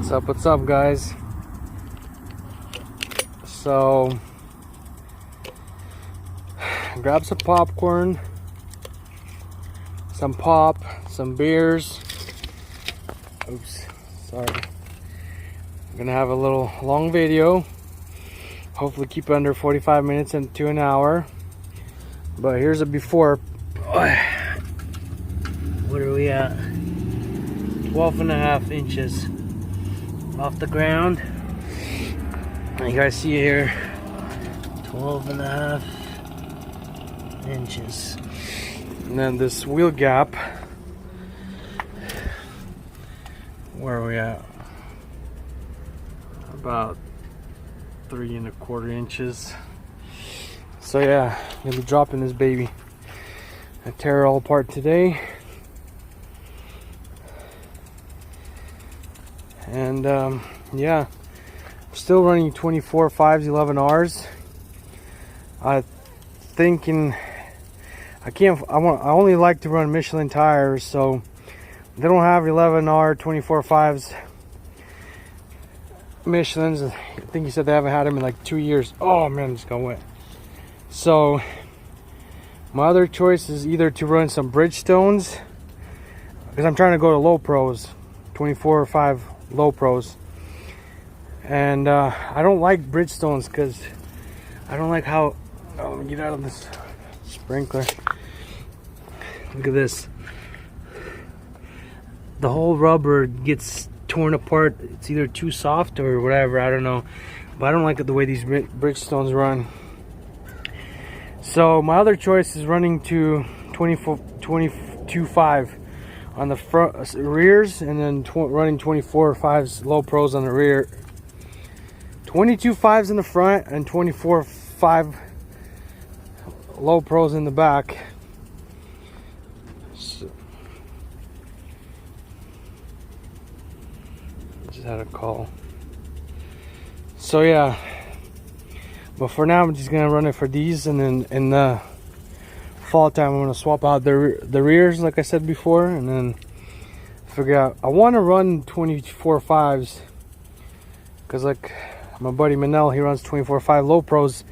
What's up, guys? So, grab some popcorn, some pop, some beers. Oops, sorry. I'm gonna have a little long video. Hopefully keep it under 45 minutes and to an hour. But here's a before. What are we at? 12.5 inches off the ground. You guys see here, 12.5 inches. And then this wheel gap, where are we at? About 3.25 inches. So yeah, gonna be dropping this baby. I tear it all apart today. And yeah, still running 24 5s 11Rs. I only like to run Michelin tires, so they don't have 11R 24 5s Michelins. I think you said they haven't had them in like 2 years. Oh man, I'm just going wet. So my other choice is either to run some Bridgestones, because I'm trying to go to low pros, 24 5 low pros. And I don't like Bridgestones because I don't like how, let me get out of this sprinkler. Look at this. The whole rubber gets torn apart. It's either too soft or whatever, I don't know. But I don't like the way these Bridgestones run. So my other choice is running to 22.5 on the front rears, and then running 24 5s low pros on the rear. 22 5s in the front and 24 5 low pros in the back. So, just had a call. So yeah, but for now I'm just gonna run it for these, and then in the fall time I'm gonna swap out the rears like I said before, and then figure out. I want to run 24 5s because like my buddy Manel, he runs 24 5 low pros.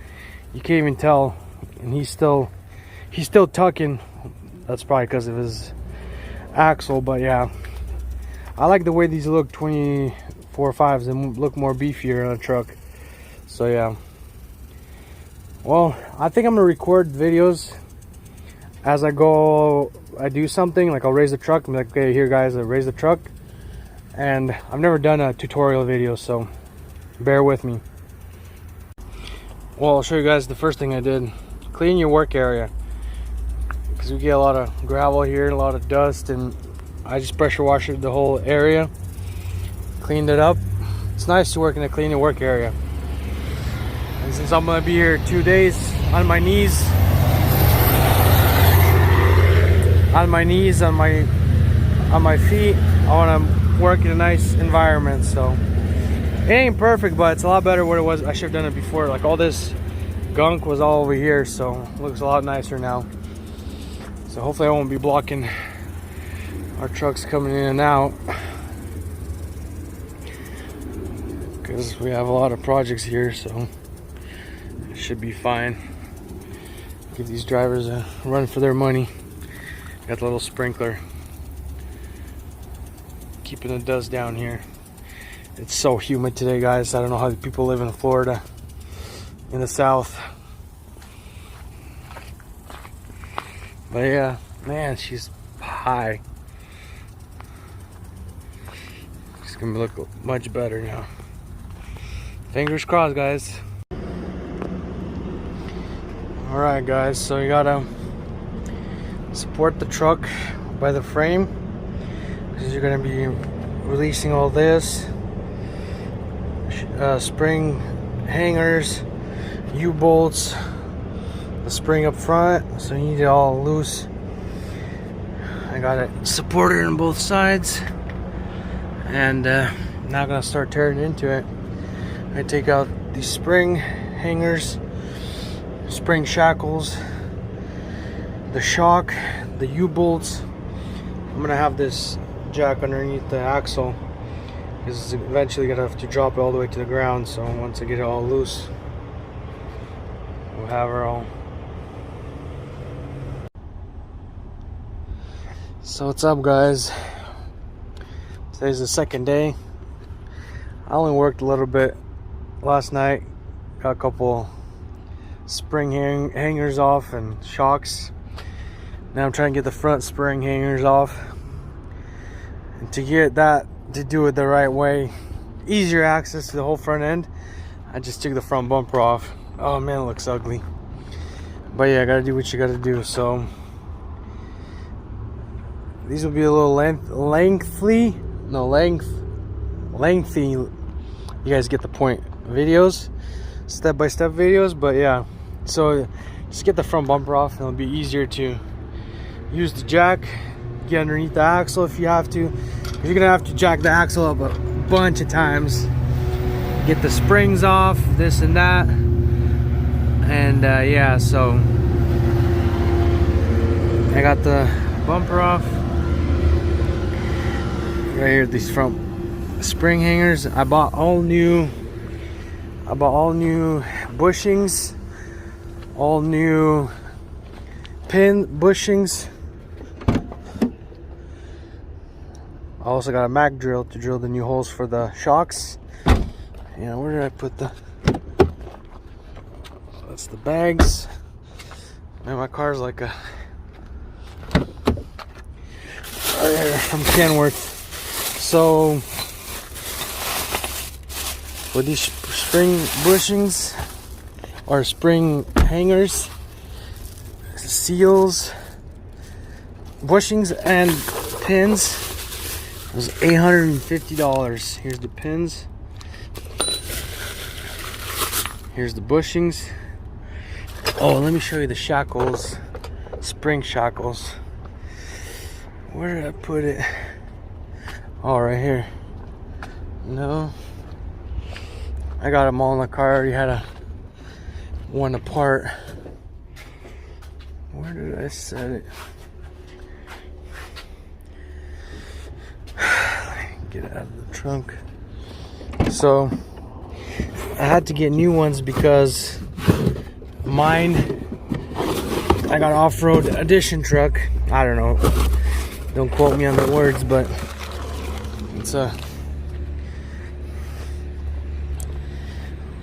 You can't even tell, and he's still tucking. That's probably because of his axle, but yeah, I like the way these look, 24 5s, and look more beefier on a truck. So yeah, well, I think I'm gonna record videos as I go. I do something like I'll raise the truck. I'm like, okay, here guys, I raise the truck, and I've never done a tutorial video, so bear with me. Well, I'll show you guys the first thing I did. Clean your work area, because we get a lot of gravel here and a lot of dust, and I just pressure washed the whole area, cleaned it up. It's nice to work in a clean work area. And since I'm gonna be here 2 days on my knees, on my feet, I want to work in a nice environment. So it ain't perfect, but it's a lot better what it was. I should have done it before. Like all this gunk was all over here, so it looks a lot nicer now. So hopefully I won't be blocking our trucks coming in and out, because we have a lot of projects here, so it should be fine. Give these drivers a run for their money. Got the little sprinkler keeping the dust down here. It's so humid today, guys. I don't know how people live in Florida, in the south. But yeah, man, she's high. It's gonna look much better now. Fingers crossed, guys. Alright guys, so you gotta support the truck by the frame, because you're going to be releasing all this, spring hangers, U-bolts, the spring up front, so you need it all loose. I got it supported on both sides, and now going to start tearing into it. I take out these spring hangers, spring shackles, the shock, the U-bolts. I'm gonna have this jack underneath the axle, because eventually gonna have to drop it all the way to the ground. So once I get it all loose, we'll have her all. So what's up, guys? Today's the second day. I only worked a little bit last night. Got a couple spring hangers off and shocks. Now I'm trying to get the front spring hangers off. And to get that to do it the right way, easier access to the whole front end, I just took the front bumper off. Oh man, it looks ugly. But yeah, I gotta do what you gotta do. So these will be a little lengthy. You guys get the point. Videos, step-by-step videos. But yeah, so just get the front bumper off, and it'll be easier to use the jack, get underneath the axle if you have to. You're gonna have to jack the axle up a bunch of times, get the springs off, this and that, and yeah, so I got the bumper off right here. These front spring hangers, I bought all new bushings, all new pin bushings. I also got a Mac drill to drill the new holes for the shocks. Yeah, where did I put the... That's the bags. Man, my car's like a... Right here from Kenworth. So, with these spring bushings, or spring hangers, seals, bushings, and pins, it was $850. Here's the pins. Here's the bushings. Oh, let me show you the shackles. Spring shackles. Where did I put it? Oh, right here. No. I got them all in the car. I already had one apart. Where did I set it? Get it out of the trunk. So I had to get new ones because mine, I got an off-road edition truck. I don't know, don't quote me on the words, but it's a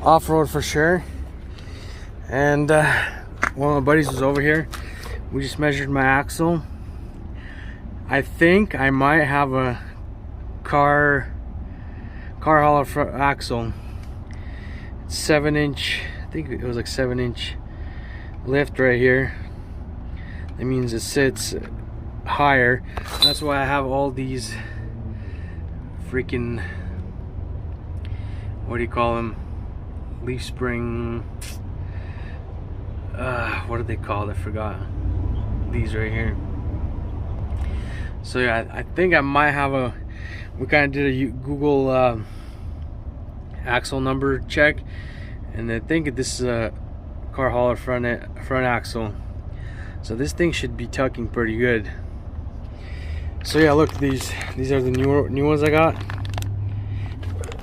off-road for sure. And one of my buddies was over here. We just measured my axle. I think I might have a car hauler front axle. 7-inch, I think it was like 7-inch lift right here. That means it sits higher. That's why I have all these freaking, what do you call them, leaf spring, what are they called? I forgot. These right here. So yeah, I think I might have a, we kind of did a Google axle number check, and I think this is a car hauler front axle. So this thing should be tucking pretty good. So yeah, look, these are the new ones I got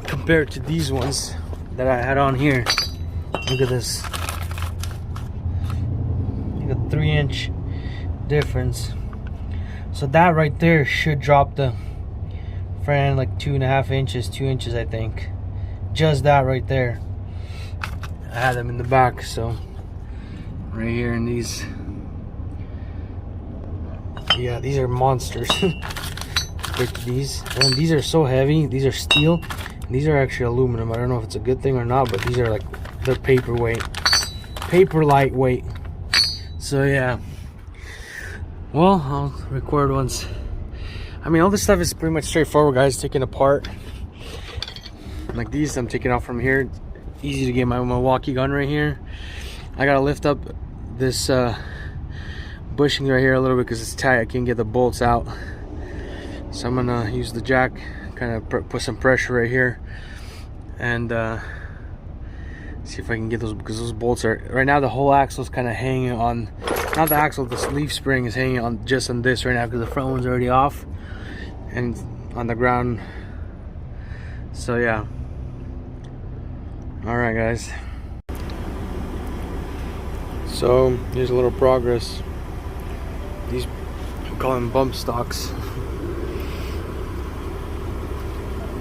compared to these ones that I had on here. Look at this. Like a 3-inch difference. So that right there should drop the front end like 2.5 inches, 2 inches, I think. Just that right there. I had them in the back, so right here, and these, yeah, these are monsters. These, and these are so heavy. These are steel, and these are actually aluminum. I don't know if it's a good thing or not, but these are like, they're paperweight, paper lightweight. So yeah, well, I'll record once. I mean, all this stuff is pretty much straightforward, guys. Taking apart, like these, I'm taking off from here. Easy to get my Milwaukee gun right here. I gotta lift up this bushing right here a little bit because it's tight. I can't get the bolts out, so I'm gonna use the jack, kind of put some pressure right here, and see if I can get those, because those bolts are, right now the whole axle is kind of hanging on, not the axle, the leaf spring is hanging on just on this right now because the front one's already off, and on the ground So yeah. All right, guys. So here's a little progress. These, we call them bump stocks.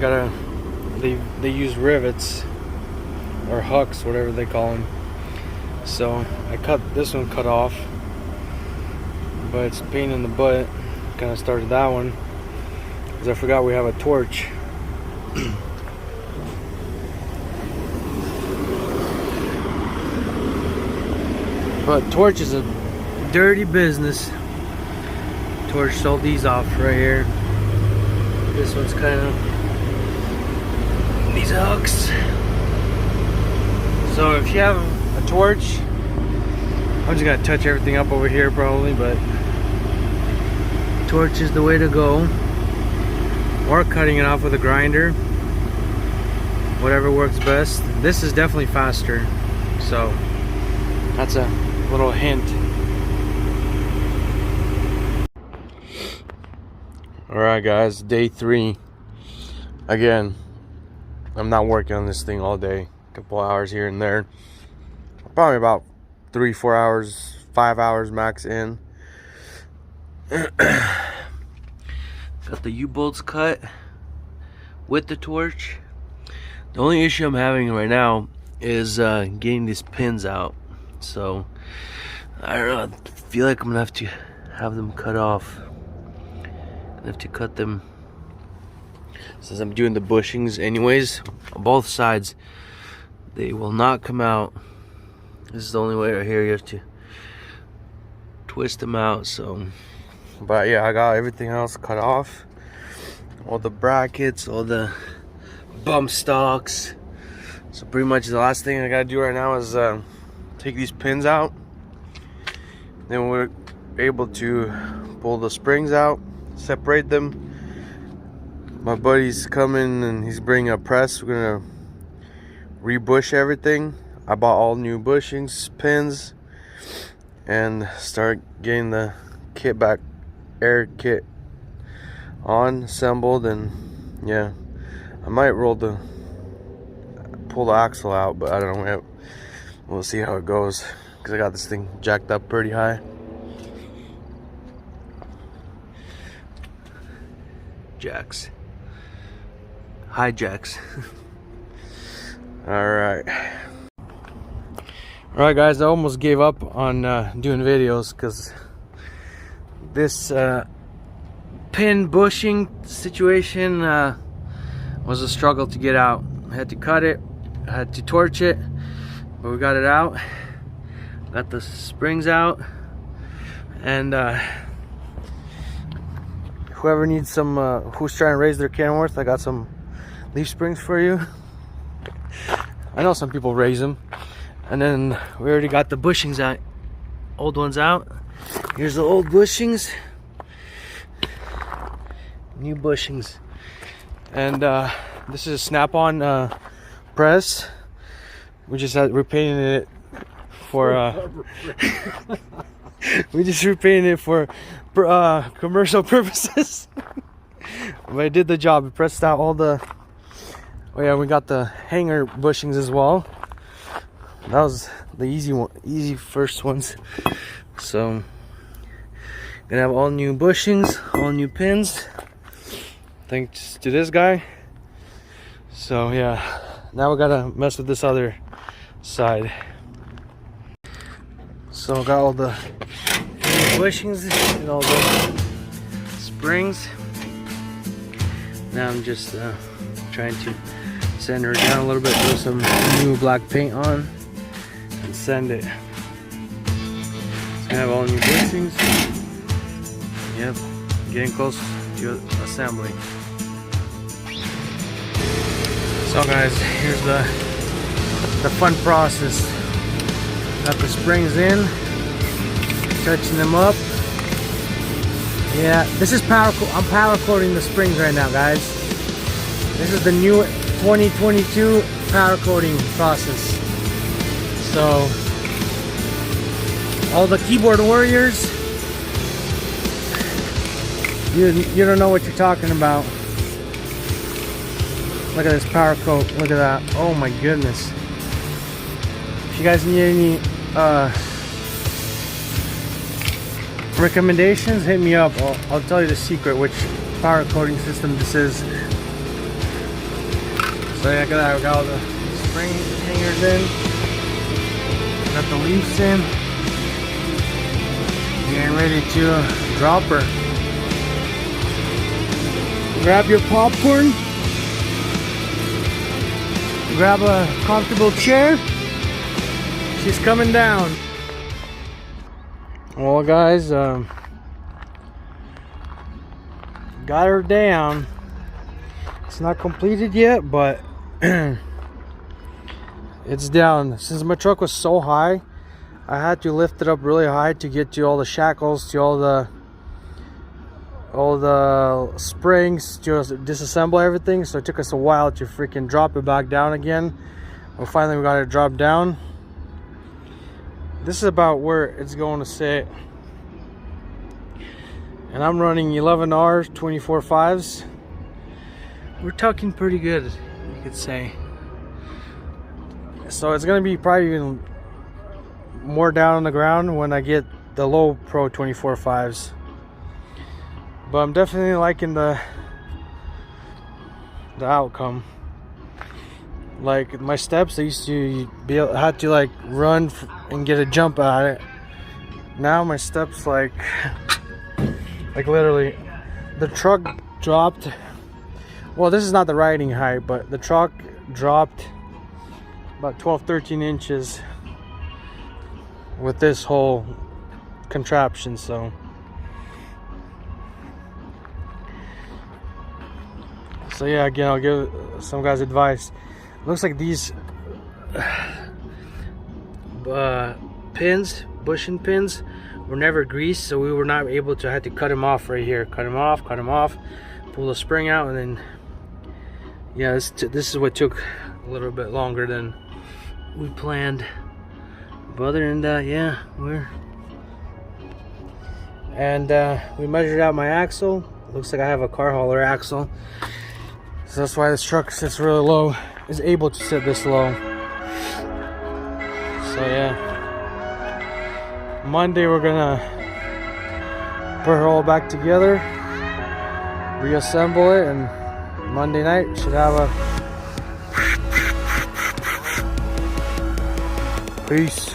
They use rivets or hooks, whatever they call them. So I cut this one cut off, but it's a pain in the butt. Kind of started that one because I forgot we have a torch. But torch is a dirty business. Torched all these off right here. This one's kind of these hooks. So if you have a torch, I'm just gonna touch everything up over here probably, but torch is the way to go. Or cutting it off with a grinder. Whatever works best. This is definitely faster. So that's a little hint. Alright guys, day 3. Again, I'm not working on this thing all day. A couple hours here and there. Probably about 3-4 hours, 5 hours max in. Got the U-bolts cut with the torch. The only issue I'm having right now is getting these pins out. So I don't know, I feel like I'm gonna have to have them cut off. I have to cut them since I'm doing the bushings anyways on both sides. They will not come out. This is the only way right here. You have to twist them out. So, but yeah, I got everything else cut off. All the brackets, all the bump stocks. So pretty much the last thing I gotta do right now is take these pins out. Then we're able to pull the springs out, separate them. My buddy's coming and he's bringing a press. We're gonna rebush everything. I bought all new bushings, pins, and start getting the kit back, air kit on, assembled, and yeah, I might pull the axle out, but I don't know. We'll see how it goes because I got this thing jacked up pretty high. Jacks. High jacks. Alright. Alright guys, I almost gave up on doing videos because this pin bushing situation was a struggle to get out. I had to cut it, I had to torch it, but we got it out. Got the springs out, and whoever needs some, who's trying to raise their Kenworth, I got some leaf springs for you. I know some people raise them. And then we already got the bushings out, old ones out. Here's the old bushings, new bushings, and this is a snap-on press. We're painting it for we just repainted it for commercial purposes. But I did the job. We pressed out all the. Oh yeah, we got the hanger bushings as well. That was the easy first ones. So gonna have all new bushings, all new pins, thanks to this guy. So yeah, now we gotta mess with this other side. So I got all the bushings and all the springs. Now I'm just trying to sand her down a little bit, put some new black paint on, and send it. It's gonna have all new bushings. Yep, getting close to assembly. So guys, here's the fun process. Got the springs in, touching them up. Yeah, this is I'm power coating the springs right now, guys. This is the new 2022 power coating process. So all the keyboard warriors, you don't know what you're talking about. Look at this power coat. Look at that. Oh my goodness. If you guys need any recommendations, hit me up. I'll tell you the secret which power coating system this is. So yeah, look at that. We got all the spring hangers in. Got the leaves in. Getting ready to drop her. Grab your popcorn. Grab a comfortable chair. She's coming down. Well, guys, got her down. It's not completed yet, but it's down. Since my truck was so high, I had to lift it up really high to get to all the shackles, to all the springs, to disassemble everything. So it took us a while to freaking drop it back down again. Well, finally we got it dropped down. This is about where it's going to sit. And I'm running 11Rs, 24.5s. We're tucking pretty good, you could say. So it's going to be probably even more down on the ground when I get the low pro 24.5s. But I'm definitely liking the outcome. Like my steps, I used to had to like run and get a jump at it. Now my steps like literally, the truck dropped. Well, this is not the riding height, but the truck dropped about 12-13 inches with this whole contraption. So yeah, again, I'll give some guys advice. Looks like these pins, bushing pins, were never greased, so we were not able to. I had to cut them off right here. Cut them off, pull the spring out, and then yeah, this is what took a little bit longer than we planned. But other than that, yeah, we measured out my axle. Looks like I have a car hauler axle, so that's why this truck sits really low. Is able to sit this low. So yeah, Monday we're gonna put her all back together, reassemble it, and Monday night should have a peace.